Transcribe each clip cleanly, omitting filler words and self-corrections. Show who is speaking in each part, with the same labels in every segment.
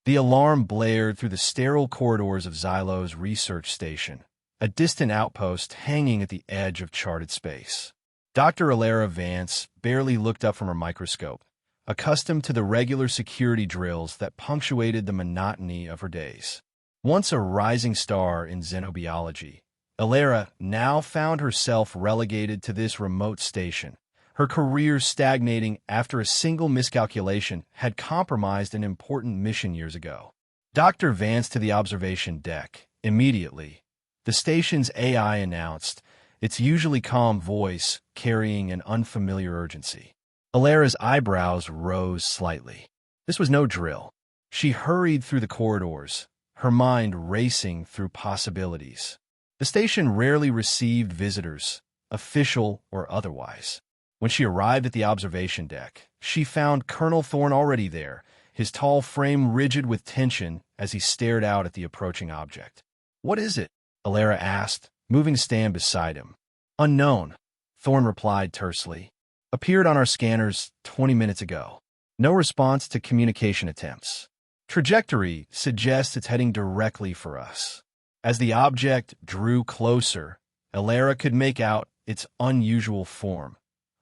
Speaker 1: The alarm blared through the sterile corridors of Xylo's research station, a distant outpost hanging at the edge of charted space. Dr. Alara Vance barely looked up from her microscope, accustomed to the regular security drills that punctuated the monotony of her days. Once a rising star in xenobiology, Alara now found herself relegated to this remote station, her career stagnating after a single miscalculation had compromised an important mission years ago. Dr. Vance to the observation deck. Immediately, the station's AI announced, its usually calm voice carrying an unfamiliar urgency. Alara's eyebrows rose slightly. This was no drill. She hurried through the corridors, her mind racing through possibilities. The station rarely received visitors, official or otherwise. When she arrived at the observation deck, she found Colonel Thorne already there, his tall frame rigid with tension as he stared out at the approaching object. "What is it?" Alara asked, moving to stand beside him. "Unknown," Thorne replied tersely. "Appeared on our scanners 20 minutes ago. No response to communication attempts. Trajectory suggests it's heading directly for us." As the object drew closer, Alara could make out its unusual form,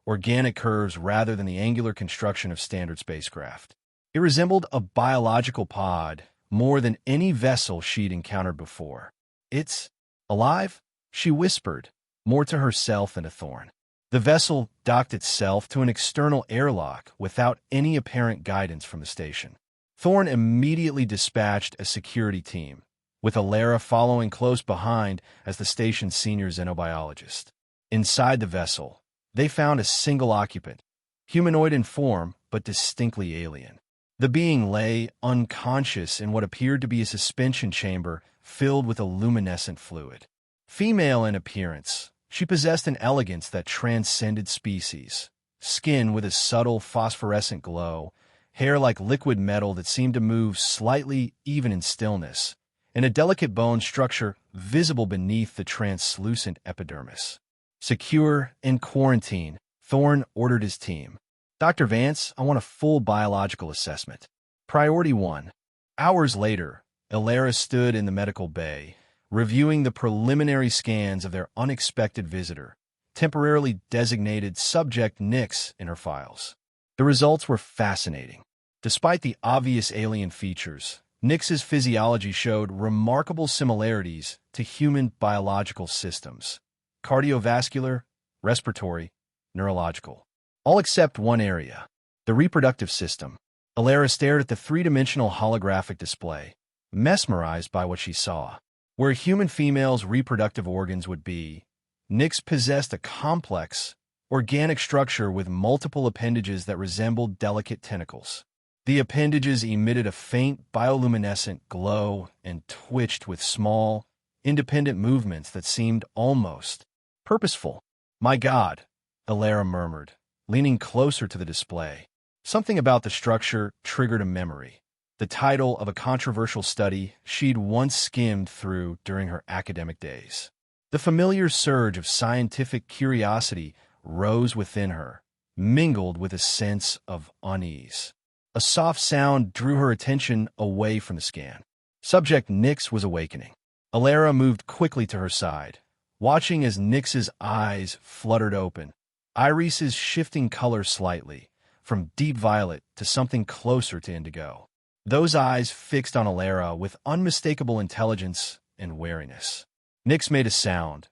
Speaker 1: organic curves rather than the angular construction of standard spacecraft. It resembled a biological pod more than any vessel she'd encountered before. "It's alive?" she whispered, more to herself than to Thorne. The vessel docked itself to an external airlock without any apparent guidance from the station. Thorne immediately dispatched a security team, with Alara following close behind as the station's senior xenobiologist. Inside the vessel, they found a single occupant, humanoid in form but distinctly alien. The being lay unconscious in what appeared to be a suspension chamber filled with a luminescent fluid. Female in appearance, she possessed an elegance that transcended species. Skin with a subtle phosphorescent glow, hair like liquid metal that seemed to move slightly even in stillness, and a delicate bone structure visible beneath the translucent epidermis. Secure and quarantine, Thorne ordered his team. "Dr. Vance, I want a full biological assessment. Priority 1. Hours later, Alara stood in the medical bay, reviewing the preliminary scans of their unexpected visitor, temporarily designated Subject Nix in her files. The results were fascinating. Despite the obvious alien features, Nix's physiology showed remarkable similarities to human biological systems: cardiovascular, respiratory, neurological. All except one area, the reproductive system. Alara stared at the three-dimensional holographic display, mesmerized by what she saw. Where human females' reproductive organs would be, Nix possessed a complex, organic structure with multiple appendages that resembled delicate tentacles. The appendages emitted a faint bioluminescent glow and twitched with small, independent movements that seemed almost purposeful. "My God," Alara murmured, leaning closer to the display. Something about the structure triggered a memory. The title of a controversial study she'd once skimmed through during her academic days. The familiar surge of scientific curiosity rose within her, mingled with a sense of unease. A soft sound drew her attention away from the scan. Subject Nix was awakening. Alara moved quickly to her side, watching as Nix's eyes fluttered open, irises shifting color slightly, from deep violet to something closer to indigo. Those eyes fixed on Alara with unmistakable intelligence and wariness. Nix made a sound,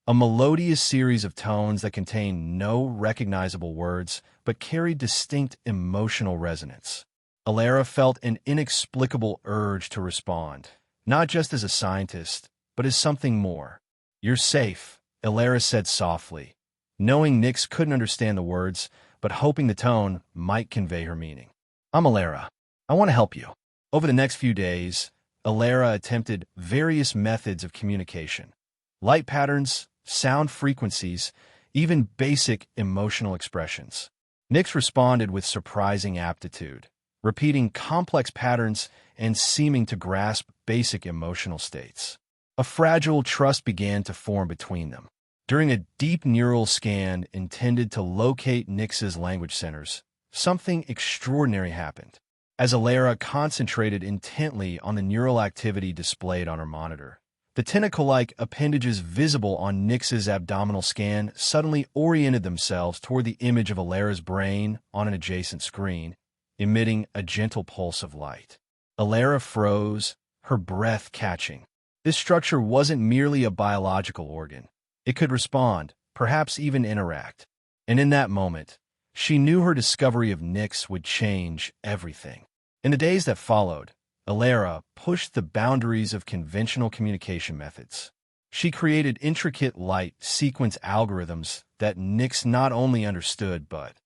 Speaker 1: a melodious series of tones that contained no recognizable words but carried distinct emotional resonance. Alara felt an inexplicable urge to respond, not just as a scientist, but as something more. "You're safe," Alara said softly, knowing Nix couldn't understand the words, but hoping the tone might convey her meaning. "I'm Alara. I want to help you." Over the next few days, Alara attempted various methods of communication: light patterns, sound frequencies, even basic emotional expressions. Nix responded with surprising aptitude, repeating complex patterns and seeming to grasp basic emotional states. A fragile trust began to form between them. During a deep neural scan intended to locate Nix's language centers, something extraordinary happened. As Alara concentrated intently on the neural activity displayed on her monitor, the tentacle-like appendages visible on Nyx's abdominal scan suddenly oriented themselves toward the image of Alara's brain on an adjacent screen, emitting a gentle pulse of light. Alara froze, her breath catching. This structure wasn't merely a biological organ. It could respond, perhaps even interact. And in that moment, she knew her discovery of Nyx would change everything. In the days that followed, Alara pushed the boundaries of conventional communication methods. She created intricate light sequence algorithms that Nyx not only understood but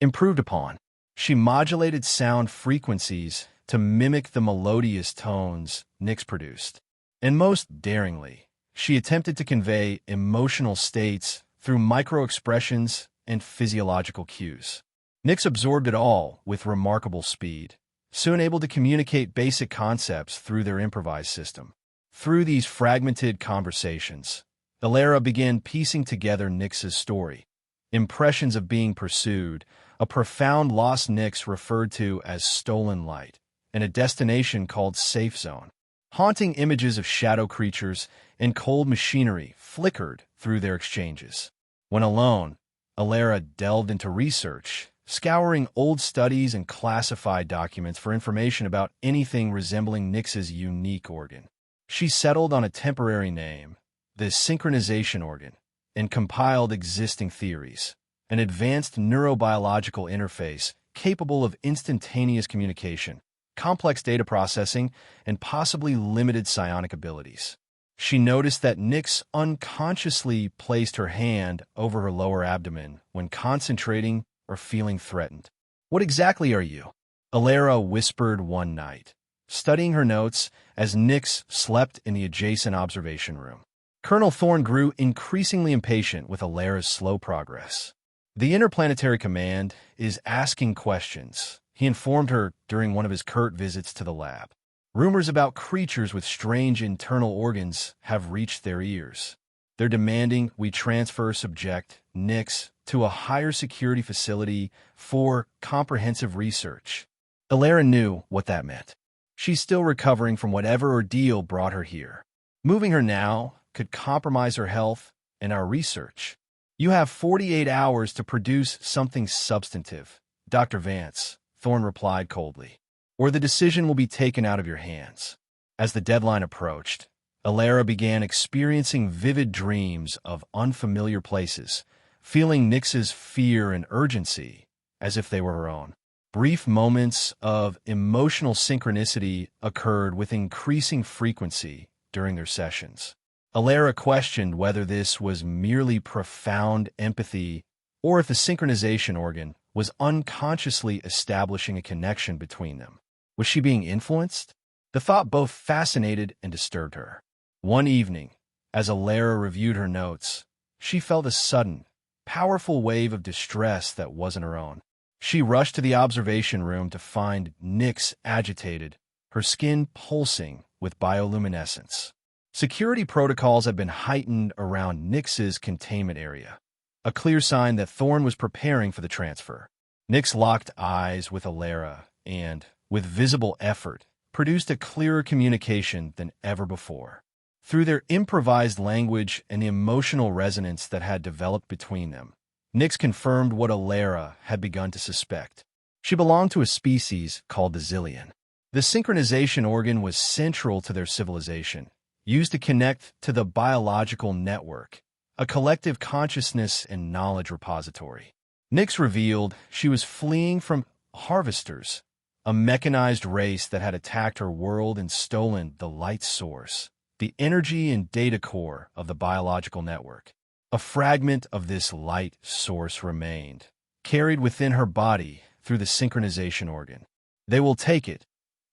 Speaker 1: improved upon. She modulated sound frequencies to mimic the melodious tones Nyx produced. And most daringly, she attempted to convey emotional states through micro-expressions and physiological cues. Nyx absorbed it all with remarkable speed, soon able to communicate basic concepts through their improvised system. Through these fragmented conversations, Alara began piecing together Nyx's story. Impressions of being pursued, a profound lost Nyx referred to as stolen light, and a destination called Safe Zone. Haunting images of shadow creatures and cold machinery flickered through their exchanges. When alone, Alara delved into research, scouring old studies and classified documents for information about anything resembling Nyx's unique organ. She settled on a temporary name, the synchronization organ, and compiled existing theories, an advanced neurobiological interface capable of instantaneous communication, complex data processing, and possibly limited psionic abilities. She noticed that Nyx unconsciously placed her hand over her lower abdomen when concentrating or feeling threatened. "What exactly are you?" Alara whispered one night, studying her notes as Nyx slept in the adjacent observation room. Colonel Thorne grew increasingly impatient with Alara's slow progress. "The Interplanetary Command is asking questions," he informed her during one of his curt visits to the lab. "Rumors about creatures with strange internal organs have reached their ears. They're demanding we transfer subject Nyx to a higher security facility for comprehensive research." Alara knew what that meant. She's still recovering from whatever ordeal brought her here. Moving her now could compromise her health and our research. "You have 48 hours to produce something substantive, Dr. Vance," Thorne replied coldly, "or the decision will be taken out of your hands." As the deadline approached, Alara began experiencing vivid dreams of unfamiliar places, feeling Nyx's fear and urgency as if they were her own. Brief moments of emotional synchronicity occurred with increasing frequency during their sessions. Alara questioned whether this was merely profound empathy or if the synchronization organ was unconsciously establishing a connection between them. Was she being influenced? The thought both fascinated and disturbed her. One evening, as Alara reviewed her notes, she felt a sudden, powerful wave of distress that wasn't her own. She rushed to the observation room to find Nyx agitated, her skin pulsing with bioluminescence. Security protocols had been heightened around Nyx's containment area, a clear sign that Thorne was preparing for the transfer. Nyx locked eyes with Alara and, with visible effort, produced a clearer communication than ever before. Through their improvised language and the emotional resonance that had developed between them, Nyx confirmed what Alara had begun to suspect. She belonged to a species called the Zillion. The synchronization organ was central to their civilization, used to connect to the biological network, a collective consciousness and knowledge repository. Nyx revealed she was fleeing from harvesters, a mechanized race that had attacked her world and stolen the light source, the energy and data core of the biological network. A fragment of this light source remained, carried within her body through the synchronization organ. "They will take it,"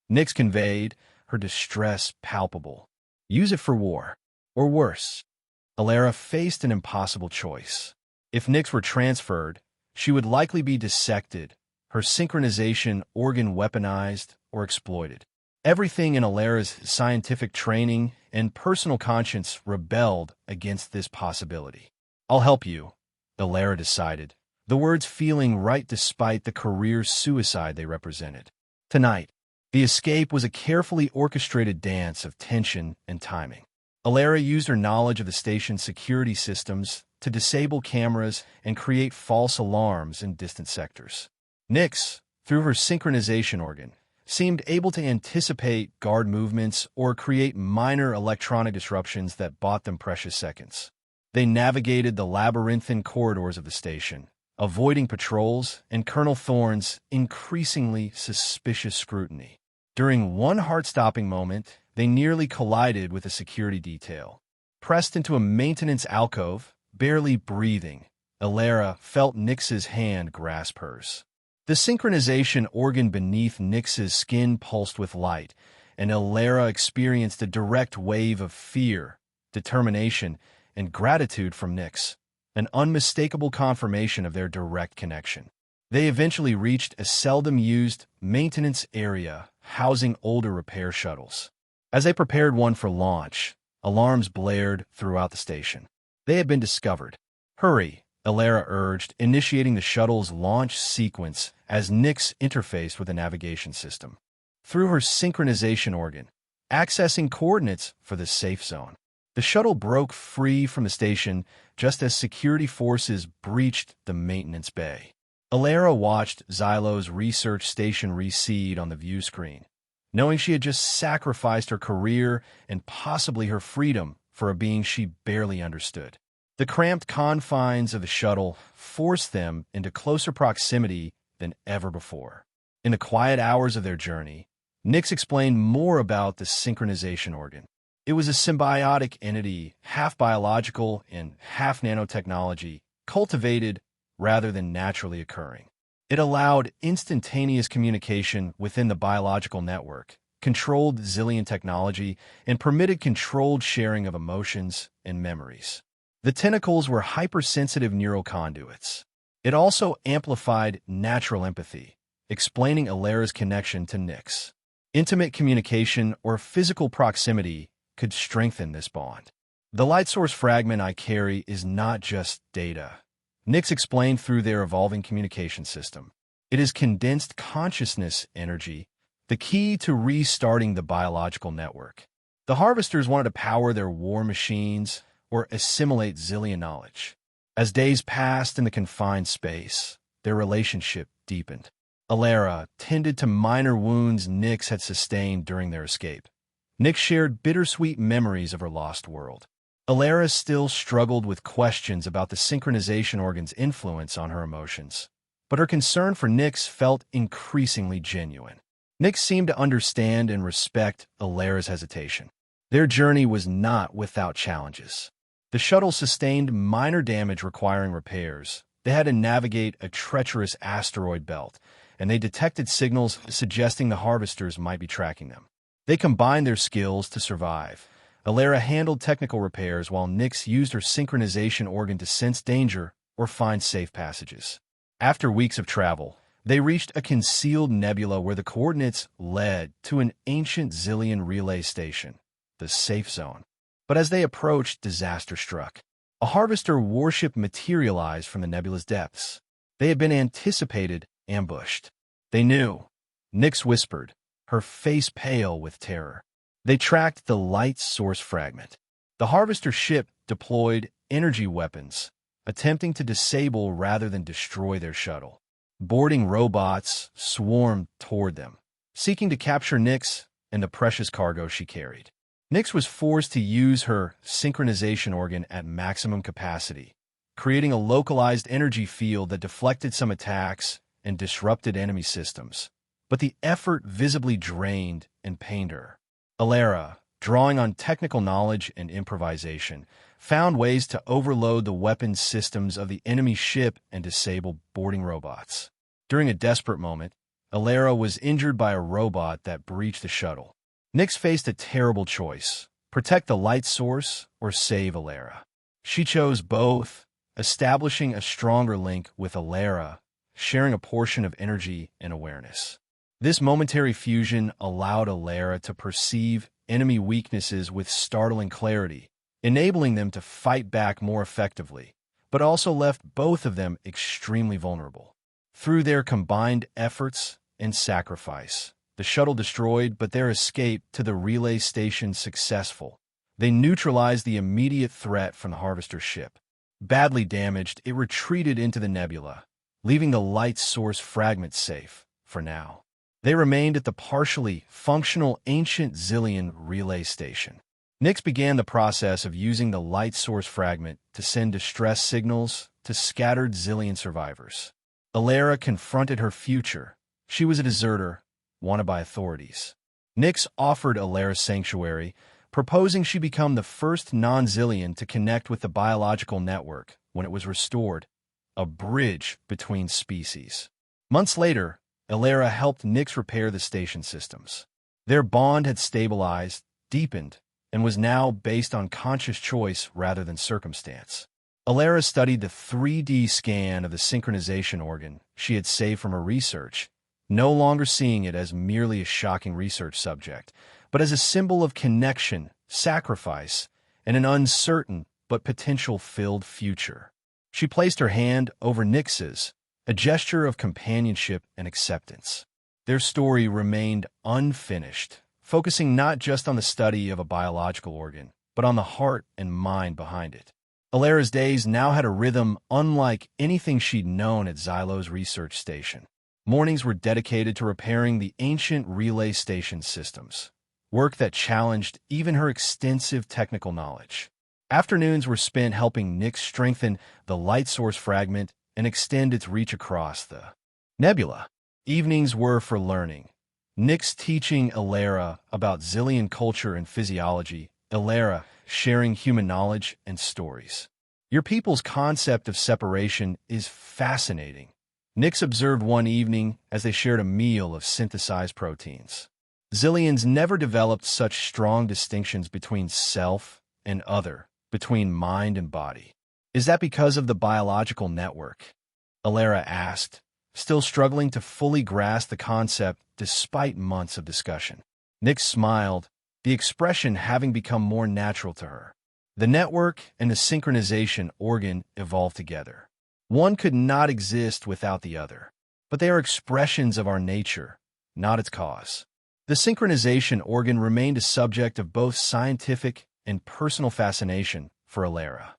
Speaker 1: Nyx conveyed, her distress palpable. "Use it for war, or worse." Alara faced an impossible choice. If Nyx were transferred, she would likely be dissected, her synchronization organ weaponized or exploited. Everything in Alara's scientific training and personal conscience rebelled against this possibility. "I'll help you," Alara decided, the words feeling right despite the career suicide they represented. Tonight, the escape was a carefully orchestrated dance of tension and timing. Alara used her knowledge of the station's security systems to disable cameras and create false alarms in distant sectors. Nyx, through her synchronization organ, seemed able to anticipate guard movements or create minor electronic disruptions that bought them precious seconds. They navigated the labyrinthine corridors of the station, avoiding patrols and Colonel Thorne's increasingly suspicious scrutiny. During one heart-stopping moment, they nearly collided with a security detail. Pressed into a maintenance alcove, barely breathing, Alara felt Nyx's hand grasp hers. The synchronization organ beneath Nyx's skin pulsed with light, and Alara experienced a direct wave of fear, determination, and gratitude from Nyx, an unmistakable confirmation of their direct connection. They eventually reached a seldom-used maintenance area housing older repair shuttles. As they prepared one for launch, alarms blared throughout the station. They had been discovered. "Hurry," Alara urged, initiating the shuttle's launch sequence as Nyx interfaced with the navigation system. Through her synchronization organ, accessing coordinates for the safe zone, the shuttle broke free from the station just as security forces breached the maintenance bay. Alara watched Xylo's research station recede on the view screen, knowing she had just sacrificed her career and possibly her freedom for a being she barely understood. The cramped confines of the shuttle forced them into closer proximity than ever before. In the quiet hours of their journey, Nyx explained more about the synchronization organ. It was a symbiotic entity, half biological and half nanotechnology, cultivated rather than naturally occurring. It allowed instantaneous communication within the biological network, controlled Xylian technology, and permitted controlled sharing of emotions and memories. The tentacles were hypersensitive neural conduits. It also amplified natural empathy, explaining Alara's connection to Nyx. Intimate communication or physical proximity could strengthen this bond. "The light source fragment I carry is not just data," Nyx explained through their evolving communication system. "It is condensed consciousness energy, the key to restarting the biological network." The harvesters wanted to power their war machines or assimilate Xylian knowledge. As days passed in the confined space, their relationship deepened. Alara tended to minor wounds Nyx had sustained during their escape. Nyx shared bittersweet memories of her lost world. Alara still struggled with questions about the synchronization organ's influence on her emotions, but her concern for Nyx felt increasingly genuine. Nyx seemed to understand and respect Alara's hesitation. Their journey was not without challenges. The shuttle sustained minor damage requiring repairs. They had to navigate a treacherous asteroid belt, and they detected signals suggesting the harvesters might be tracking them. They combined their skills to survive. Alara handled technical repairs while Nyx used her synchronization organ to sense danger or find safe passages. After weeks of travel, they reached a concealed nebula where the coordinates led to an ancient Xylian relay station, the safe zone. But as they approached, disaster struck. A harvester warship materialized from the nebula's depths. They had been anticipated, ambushed. They knew. Nyx whispered, her face pale with terror. They tracked the light source fragment. The harvester ship deployed energy weapons, attempting to disable rather than destroy their shuttle. Boarding robots swarmed toward them, seeking to capture Nyx and the precious cargo she carried. Nyx was forced to use her synchronization organ at maximum capacity, creating a localized energy field that deflected some attacks and disrupted enemy systems. But the effort visibly drained and pained her. Alara, drawing on technical knowledge and improvisation, found ways to overload the weapons systems of the enemy ship and disable boarding robots. During a desperate moment, Alara was injured by a robot that breached the shuttle. Nyx faced a terrible choice: protect the light source or save Alara. She chose both, establishing a stronger link with Alara, sharing a portion of energy and awareness. This momentary fusion allowed Alara to perceive enemy weaknesses with startling clarity, enabling them to fight back more effectively, but also left both of them extremely vulnerable. Through their combined efforts and sacrifice, The shuttle destroyed, but their escape to the relay station successful. They neutralized the immediate threat from the Harvester's ship. Badly damaged, it retreated into the nebula, leaving the light source fragment safe, for now. They remained at the partially functional ancient Xilian relay station. Nyx began the process of using the light source fragment to send distress signals to scattered Xilian survivors. Alara confronted her future. She was a deserter, wanted by authorities. Nyx offered Alara sanctuary, proposing she become the first non-Xilian to connect with the biological network when it was restored, a bridge between species. Months later, Alara helped Nyx repair the station systems. Their bond had stabilized, deepened, and was now based on conscious choice rather than circumstance. Alara studied the 3D scan of the synchronization organ she had saved from her research, no longer seeing it as merely a shocking research subject, but as a symbol of connection, sacrifice, and an uncertain but potential-filled future. She placed her hand over Nyx's, a gesture of companionship and acceptance. Their story remained unfinished, focusing not just on the study of a biological organ, but on the heart and mind behind it. Alara's days now had a rhythm unlike anything she'd known at Xylo's research station. Mornings were dedicated to repairing the ancient relay station systems, work that challenged even her extensive technical knowledge. Afternoons were spent helping Nyx strengthen the light source fragment and extend its reach across the nebula. Evenings were for learning. Nyx teaching Alara about Xilian culture and physiology, Alara sharing human knowledge and stories. Your people's concept of separation is fascinating, Nyx observed one evening as they shared a meal of synthesized proteins. Xilians never developed such strong distinctions between self and other, between mind and body. Is that because of the biological network? Alara asked, still struggling to fully grasp the concept despite months of discussion. Nyx smiled, the expression having become more natural to her. The network and the synchronization organ evolved together. One could not exist without the other, but they are expressions of our nature, not its cause. The synchronization organ remained a subject of both scientific and personal fascination for Alara.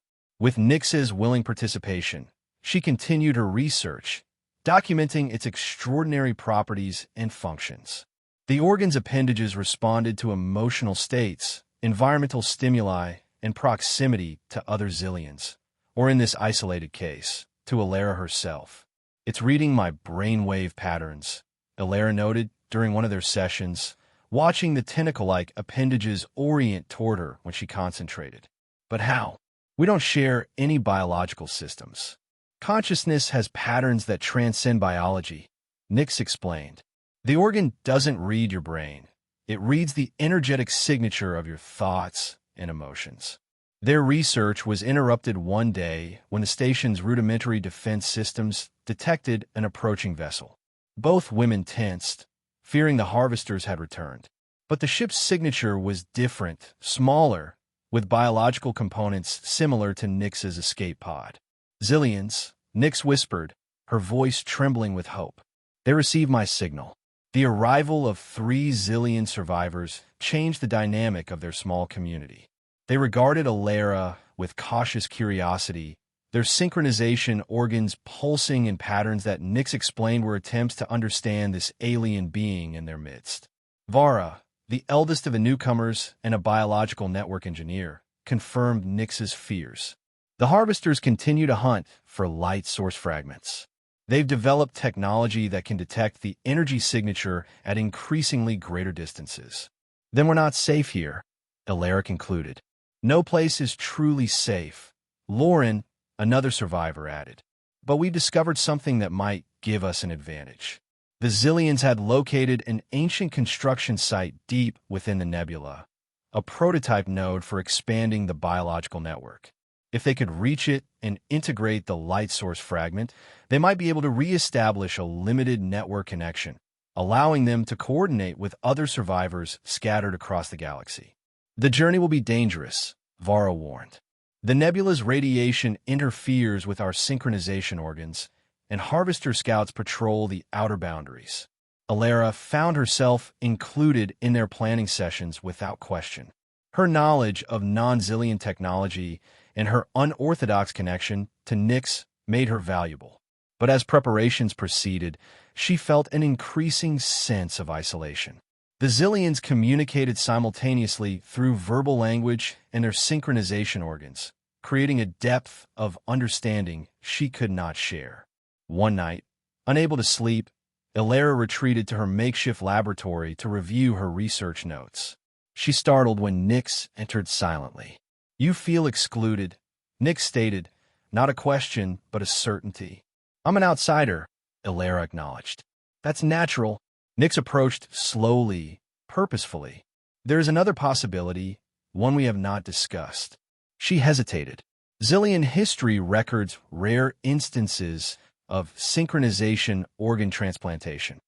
Speaker 1: With Nyx's willing participation, she continued her research, documenting its extraordinary properties and functions. The organ's appendages responded to emotional states, environmental stimuli, and proximity to other Xilians, or in this isolated case, to Alara herself. It's reading my brainwave patterns, Alara noted during one of their sessions, watching the tentacle-like appendages orient toward her when she concentrated. But how? We don't share any biological systems. Consciousness has patterns that transcend biology, Nyx explained. The organ doesn't read your brain. It reads the energetic signature of your thoughts and emotions. Their research was interrupted one day when the station's rudimentary defense systems detected an approaching vessel. Both women tensed, fearing the harvesters had returned. But the ship's signature was different, smaller, with biological components similar to Nyx's escape pod. Xilians, Nyx whispered, her voice trembling with hope. They received my signal. The arrival of 3 Xilian survivors changed the dynamic of their small community. They regarded Alara with cautious curiosity, their synchronization organs pulsing in patterns that Nyx explained were attempts to understand this alien being in their midst. Vara, the eldest of the newcomers and a biological network engineer, confirmed Nyx's fears. The harvesters continue to hunt for light source fragments. They've developed technology that can detect the energy signature at increasingly greater distances. Then we're not safe here, Alara concluded. No place is truly safe, Lauren, another survivor, added. But we discovered something that might give us an advantage. The Xilians had located an ancient construction site deep within the nebula, a prototype node for expanding the biological network. If they could reach it and integrate the light source fragment, they might be able to re-establish a limited network connection, allowing them to coordinate with other survivors scattered across the galaxy. The journey will be dangerous, Vara warned. The nebula's radiation interferes with our synchronization organs, and harvester scouts patrol the outer boundaries. Alara found herself included in their planning sessions without question. Her knowledge of non-Zillion technology and her unorthodox connection to Nyx made her valuable. But as preparations proceeded, she felt an increasing sense of isolation. The Zillions communicated simultaneously through verbal language and their synchronization organs, creating a depth of understanding she could not share. One night, unable to sleep, Alara retreated to her makeshift laboratory to review her research notes. She startled when Nyx entered silently. "You feel excluded," Nyx stated, not a question, but a certainty. "I'm an outsider," Alara acknowledged. "That's natural." Nyx approached slowly, purposefully. "There is another possibility, one we have not discussed." She hesitated. Zillion history records rare instances of synchronization organ transplantation.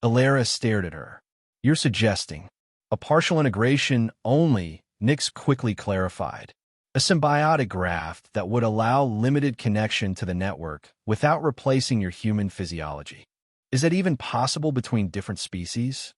Speaker 1: Alara stared at her. "You're suggesting a partial integration only," Nyx quickly clarified. "A symbiotic graft that would allow limited connection to the network without replacing your human physiology. Is that even possible between different species?"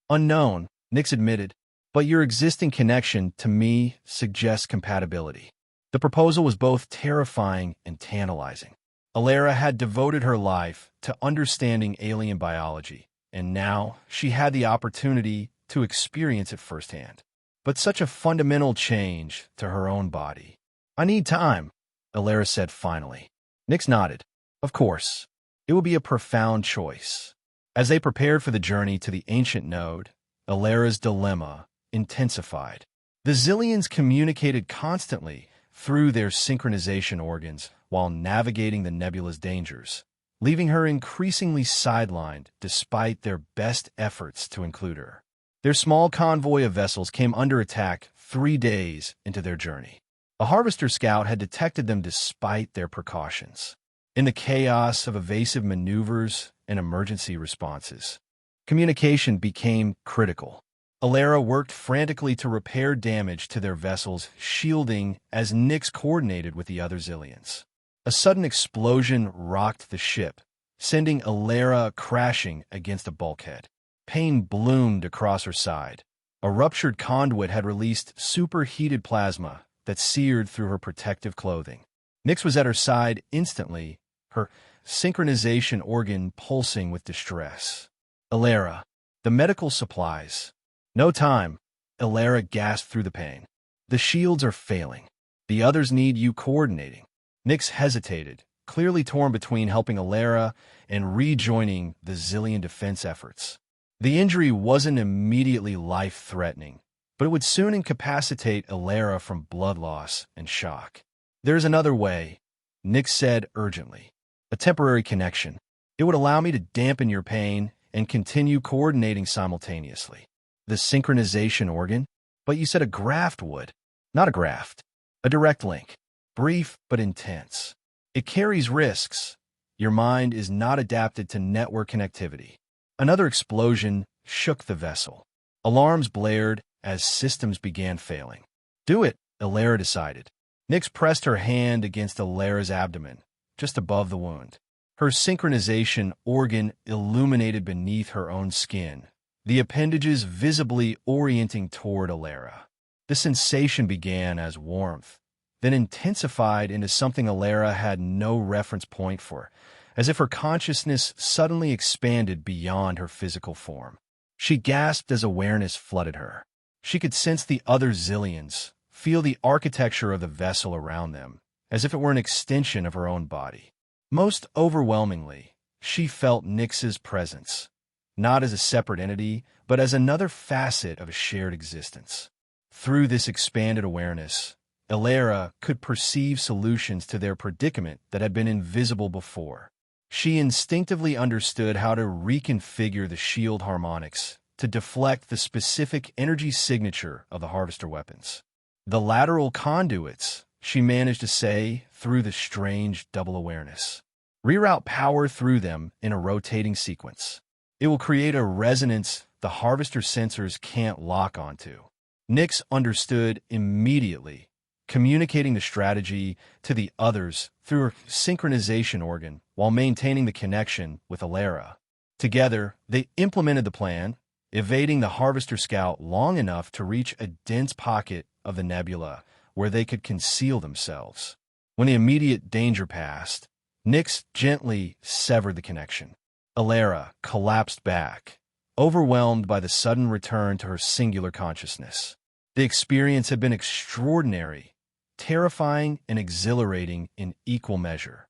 Speaker 1: "Unknown," Nyx admitted, "but your existing connection to me suggests compatibility." The proposal was both terrifying and tantalizing. Alara had devoted her life to understanding alien biology, and now she had the opportunity to experience it firsthand. But such a fundamental change to her own body. "I need time," Alara said finally. Nyx nodded. "Of course. It will be a profound choice." As they prepared for the journey to the ancient node, Alara's dilemma intensified. The Zillions communicated constantly through their synchronization organs while navigating the nebula's dangers, leaving her increasingly sidelined despite their best efforts to include her. Their small convoy of vessels came under attack 3 days into their journey. A harvester scout had detected them despite their precautions. In the chaos of evasive maneuvers and emergency responses, communication became critical. Alara worked frantically to repair damage to their vessel's shielding as Nyx coordinated with the other Zillions. A sudden explosion rocked the ship, sending Alara crashing against a bulkhead. Pain bloomed across her side. A ruptured conduit had released superheated plasma that seared through her protective clothing. Nyx was at her side instantly, her synchronization organ pulsing with distress. "Alara, the medical supplies." "No time." Alara gasped through the pain. "The shields are failing. The others need you coordinating." Nyx hesitated, clearly torn between helping Alara and rejoining the Zillion defense efforts. The injury wasn't immediately life-threatening, but it would soon incapacitate Alara from blood loss and shock. "There's another way," Nyx said urgently. "A temporary connection. It would allow me to dampen your pain and continue coordinating simultaneously." "The synchronization organ?" "But you said a graft would." "Not a graft. A direct link. Brief but intense. It carries risks. Your mind is not adapted to network connectivity." Another explosion shook the vessel. Alarms blared as systems began failing. "Do it," Alara decided. Nyx pressed her hand against Alara's abdomen, just above the wound. Her synchronization organ illuminated beneath her own skin, the appendages visibly orienting toward Alara. The sensation began as warmth, then intensified into something Alara had no reference point for, as if her consciousness suddenly expanded beyond her physical form. She gasped as awareness flooded her. She could sense the other Zillions, feel the architecture of the vessel around them, as if it were an extension of her own body. Most overwhelmingly, she felt Nyx's presence, not as a separate entity, but as another facet of a shared existence. Through this expanded awareness, Alara could perceive solutions to their predicament that had been invisible before. She instinctively understood how to reconfigure the shield harmonics to deflect the specific energy signature of the harvester weapons. The lateral conduits, she managed to say through the strange double awareness. Reroute power through them in a rotating sequence. It will create a resonance the harvester sensors can't lock onto. Nyx understood immediately, communicating the strategy to the others through her synchronization organ while maintaining the connection with Alara. Together, they implemented the plan, evading the Harvester Scout long enough to reach a dense pocket of the nebula where they could conceal themselves. When the immediate danger passed, Nyx gently severed the connection. Alara collapsed back, overwhelmed by the sudden return to her singular consciousness. The experience had been extraordinary, terrifying and exhilarating in equal measure.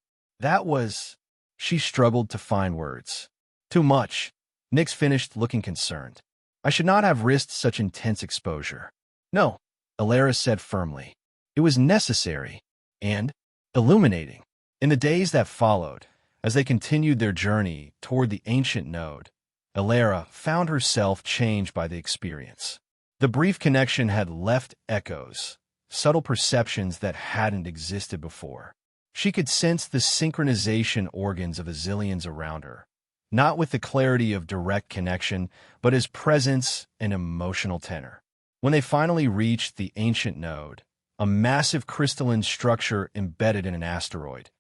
Speaker 1: She struggled to find words. Too much. Nyx finished looking concerned. I should not have risked such intense exposure. No, Alara said firmly. It was necessary and illuminating. In the days that followed, as they continued their journey toward the ancient node, Alara found herself changed by the experience. The brief connection had left echoes, subtle perceptions that hadn't existed before. She could sense the synchronization organs of the zillions around her, not with the clarity of direct connection, but as presence and emotional tenor. When they finally reached the ancient node, a massive crystalline structure embedded in an asteroid,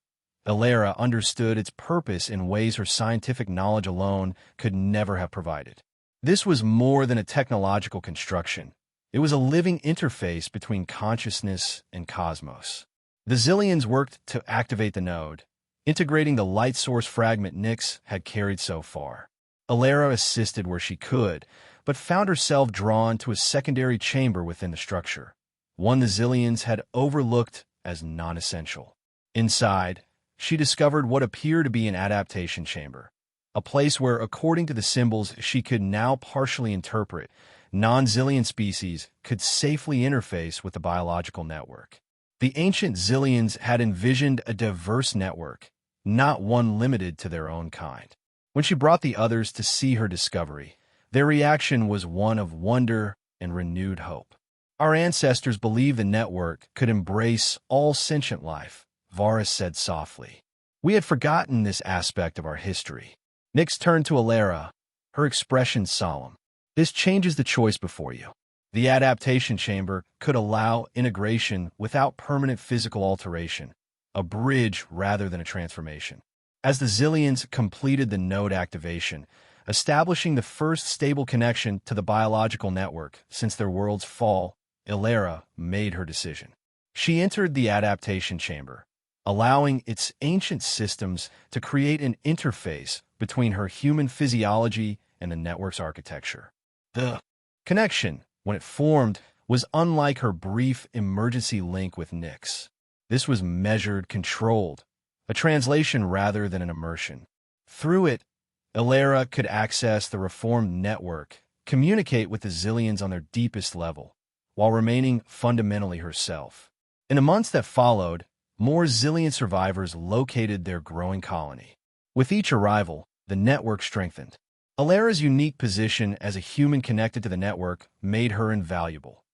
Speaker 1: Alara understood its purpose in ways her scientific knowledge alone could never have provided. This was more than a technological construction. It was a living interface between consciousness and cosmos. The Zillions worked to activate the node, integrating the light source fragment Nyx had carried so far. Alara assisted where she could, but found herself drawn to a secondary chamber within the structure, one the Zillions had overlooked as non-essential. Inside, she discovered what appeared to be an adaptation chamber, a place where, according to the symbols she could now partially interpret, non-Zillion species could safely interface with the biological network. The ancient Zillions had envisioned a diverse network, not one limited to their own kind. When she brought the others to see her discovery, their reaction was one of wonder and renewed hope. Our ancestors believed the network could embrace all sentient life, Varus said softly. We had forgotten this aspect of our history. Nyx turned to Alara, her expression solemn. This changes the choice before you. The adaptation chamber could allow integration without permanent physical alteration, a bridge rather than a transformation. As the Zillions completed the node activation, establishing the first stable connection to the biological network since their world's fall, Alara made her decision. She entered the adaptation chamber, allowing its ancient systems to create an interface between her human physiology and the network's architecture. The connection, when it formed, was unlike her brief emergency link with Nyx. This was measured, controlled, a translation rather than an immersion. Through it, Alara could access the reformed network, communicate with the Zillions on their deepest level, while remaining fundamentally herself. In the months that followed, more Zillion survivors located their growing colony. With each arrival, the network strengthened. Alara's unique position as a human connected to the network made her invaluable,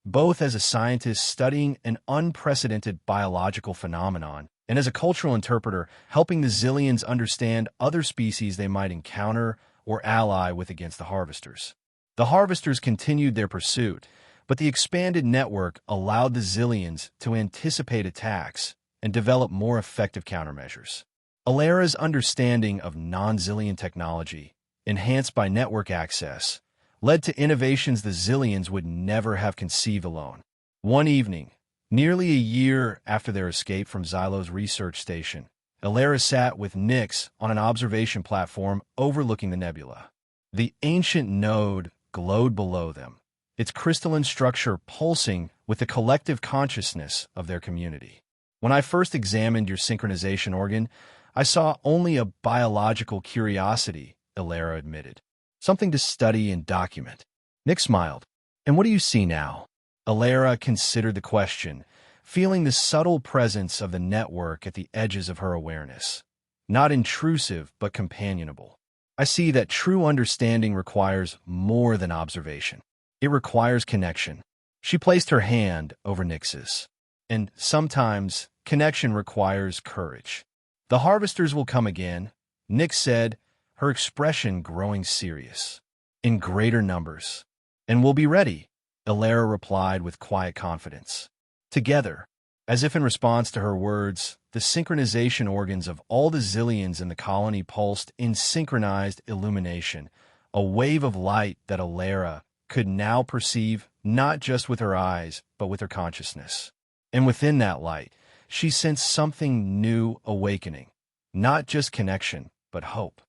Speaker 1: both as a scientist studying an unprecedented biological phenomenon and as a cultural interpreter helping the Zillions understand other species they might encounter or ally with against the Harvesters. The Harvesters continued their pursuit, but the expanded network allowed the Zillions to anticipate attacks and develop more effective countermeasures. Alara's understanding of non-Zillion technology, enhanced by network access, led to innovations the Zillions would never have conceived alone. One evening, nearly a year after their escape from Xylo's research station, Alara sat with Nyx on an observation platform overlooking the nebula. The ancient node glowed below them, its crystalline structure pulsing with the collective consciousness of their community. When I first examined your synchronization organ, I saw only a biological curiosity, Alara admitted. Something to study and document. Nyx smiled. And what do you see now? Alara considered the question, feeling the subtle presence of the network at the edges of her awareness. Not intrusive, but companionable. I see that true understanding requires more than observation. It requires connection. She placed her hand over Nyx's. And sometimes, connection requires courage. The Harvesters will come again, Nyx said, her expression growing serious. In greater numbers. And we'll be ready, Alara replied with quiet confidence. Together, As if in response to her words, the synchronization organs of all the zillions in the colony pulsed in synchronized illumination, a wave of light that Alara could now perceive not just with her eyes, but with her consciousness. And within that light, she sensed something new awakening, not just connection, but hope.